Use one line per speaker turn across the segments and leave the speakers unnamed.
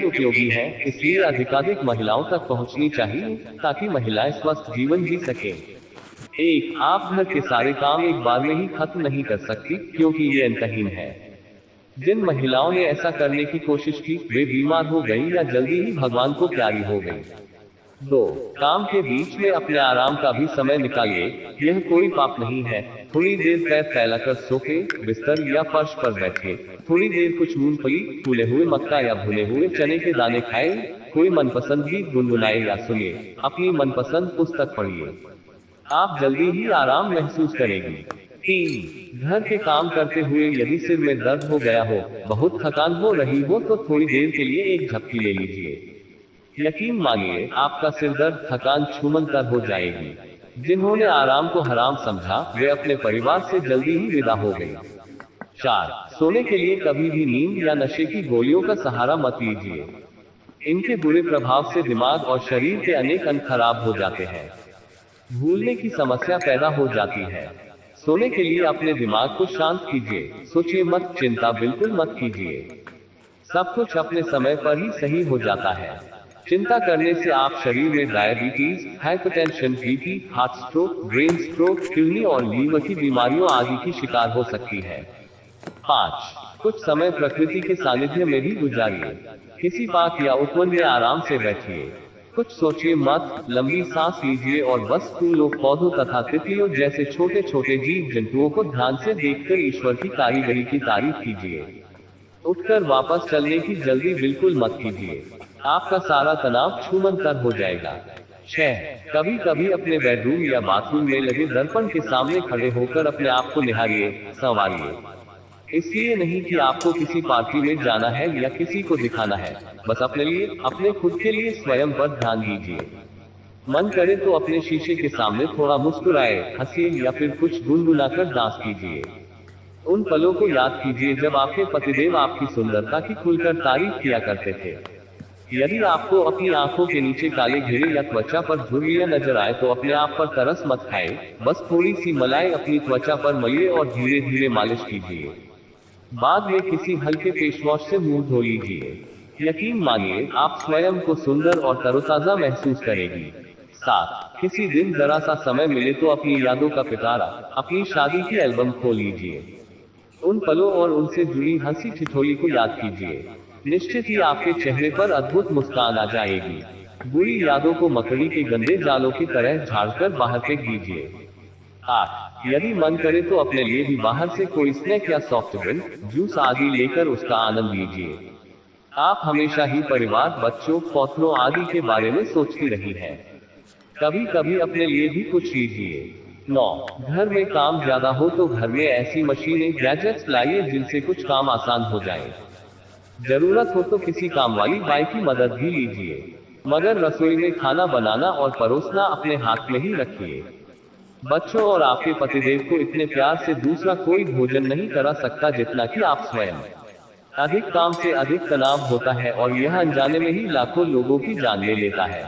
उपयोगी है, इसलिए अधिकाधिक महिलाओं तक पहुंचनी चाहिए ताकि महिलाएं स्वस्थ जीवन जी सकें। एक, आप घर के सारे काम एक बार में ही खत्म नहीं कर सकती क्योंकि ये अंतहीन है। जिन महिलाओं ने ऐसा करने की कोशिश की वे बीमार हो गई या जल्दी ही भगवान को प्यारी हो गई। दो, काम के बीच में अपने आराम का भी समय निकालिए। यह कोई पाप नहीं है। थोड़ी देर पैर फैलाकर सोफे, बिस्तर या फर्श पर बैठिए। थोड़ी देर कुछ मूंगफली, फूले हुए मक्का या भुने हुए चने के दाने खाएं। कोई मनपसंद गीत गुनगुनाए या सुनिए। अपनी मनपसंद पुस्तक पढ़िए। आप जल्दी ही आराम महसूस करेंगी। तीन, घर के काम करते हुए यदि सिर में दर्द हो गया हो, बहुत थकान हो रही हो तो थोड़ी देर के लिए एक झपकी ले लीजिए। यकीन मानिए आपका सिर दर्द थकान छूमंतर हो जाएगी। जिन्होंने आराम को हराम समझा वे अपने परिवार से जल्दी ही विदा हो गए। चार, सोने के लिए कभी भी नींद या नशे की गोलियों का सहारा मत लीजिए। इनके बुरे प्रभाव से दिमाग और शरीर के अनेक अंग खराब हो जाते हैं। भूलने की समस्या पैदा हो जाती है। सोने के लिए अपने दिमाग को शांत कीजिए। सोचिए मत, चिंता बिल्कुल मत कीजिए। सब कुछ अपने समय पर ही सही हो जाता है। चिंता करने से आप शरीर में diabetes, hypertension, BP, heart stroke, brain stroke, kidney और लीवर की बीमारियों आदि की शिकार हो सकती है। 5, कुछ समय प्रकृति के सानिध्य में भी गुजारिए। किसी पार्क या उपवन में आराम से बैठिए। कुछ सोचिए मत, लंबी सांस लीजिए और बस फूलों, पौधों तथा तितलियों जैसे छोटे छोटे जीव जंतुओं को ध्यान से देखकर ईश्वर की कारीगरी की तारीफ कीजिए। उठकर वापस चलने की जल्दी बिल्कुल मत कीजिए। आपका सारा तनाव छूमंतर हो जाएगा। 6, कभी कभी अपने बेडरूम या बाथरूम में लगे दर्पण के सामने खड़े होकर अपने आप को निहारिए, संवारिए। इसलिए नहीं कि आपको किसी पार्टी में जाना है या किसी को दिखाना है, बस अपने लिए, अपने खुद के लिए स्वयं पर ध्यान दीजिए। मन करे तो अपने शीशे के सामने थोड़ा मुस्कुराए, हंसिए या फिर कुछ गुनगुनाकर डांस कीजिए। उन पलों को याद कीजिए जब आपके पतिदेव आपकी सुंदरता की खुलकर तारीफ किया करते थे। यदि आपको अपनी आंखों के नीचे काले घेरे या त्वचा पर झुर्रियां नजर आए तो अपने आप पर तरस मत खाएं, बस थोड़ी सी मलाई अपनी त्वचा पर मलिए और धीरे धीरे मालिश कीजिए। बाद में किसी हल्के फेस वॉश से मुंह धो लीजिए। यकीन मानिए आप स्वयं को सुंदर और तरोताजा महसूस करेगी। 7, किसी दिन जरा सा समय मिले तो अपनी यादों का पिटारा, अपनी शादी की एल्बम खोल लीजिए। उन पलों और उनसे जुड़ी हंसी ठिठोली को याद कीजिए। निश्चित ही आपके चेहरे पर अद्भुत मुस्कान आ जाएगी। बुरी यादों को मकड़ी के गंदे जालों की तरह झाड़कर बाहर फेंक दीजिए। 8, यदि मन करे तो अपने लिए भी बाहर से कोई स्नैक या सॉफ्ट ड्रिंक, जूस आदि लेकर उसका आनंद लीजिए। आप हमेशा ही परिवार, बच्चों, पौधों आदि के बारे में सोचती रही है। कभी कभी अपने लिए भी कुछ लीजिए। 9, घर में काम ज्यादा हो तो घर में ऐसी मशीनें, गैजेट्स लाइए जिनसे कुछ काम आसान हो जाए। जरूरत हो तो किसी काम वाली बाई की मदद भी लीजिए, मगर रसोई में खाना बनाना और परोसना अपने हाथ में ही रखिए। बच्चों और आपके पतिदेव को इतने प्यार से दूसरा कोई भोजन नहीं करा सकता जितना कि आप स्वयं। अधिक काम से अधिक तनाव होता है और यह अनजाने में ही लाखों लोगों की जान ले लेता है।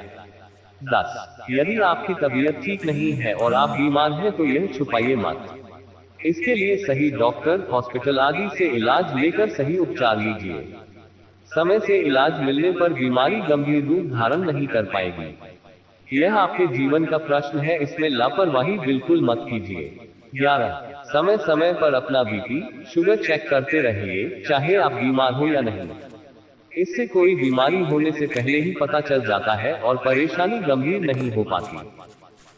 10, यदि आपकी तबीयत ठीक नहीं है और आप बीमार हैं तो यह छुपाइए मत। इसके लिए सही डॉक्टर, हॉस्पिटल आदि से इलाज लेकर सही उपचार लीजिए। समय से इलाज मिलने पर बीमारी गंभीर रूप धारण नहीं कर पाएगी। यह आपके जीवन का प्रश्न है, इसमें लापरवाही बिल्कुल मत कीजिए। 11, समय समय पर अपना बीपी, शुगर चेक करते रहिए, चाहे आप बीमार हो या नहीं। इससे कोई बीमारी होने से पहले ही पता चल जाता है और परेशानी गंभीर नहीं हो पाती।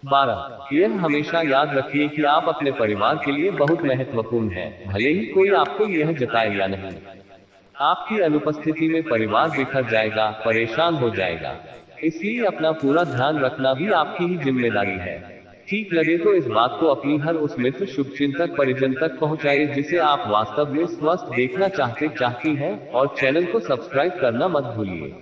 12, यह हमेशा याद रखिए कि आप अपने परिवार के लिए बहुत महत्वपूर्ण हैं, भले ही कोई आपको यह जताए या नहीं। आपकी अनुपस्थिति में परिवार बिखर जाएगा, परेशान हो जाएगा। इसलिए अपना पूरा ध्यान रखना भी आपकी ही जिम्मेदारी है। ठीक लगे तो इस बात को अपनी हर उस मित्र, शुभचिंतक, परिजन तक पहुंचाइए जिसे आप वास्तव में स्वस्थ देखना चाहती हैं, और चैनल को सब्सक्राइब करना मत भूलिए।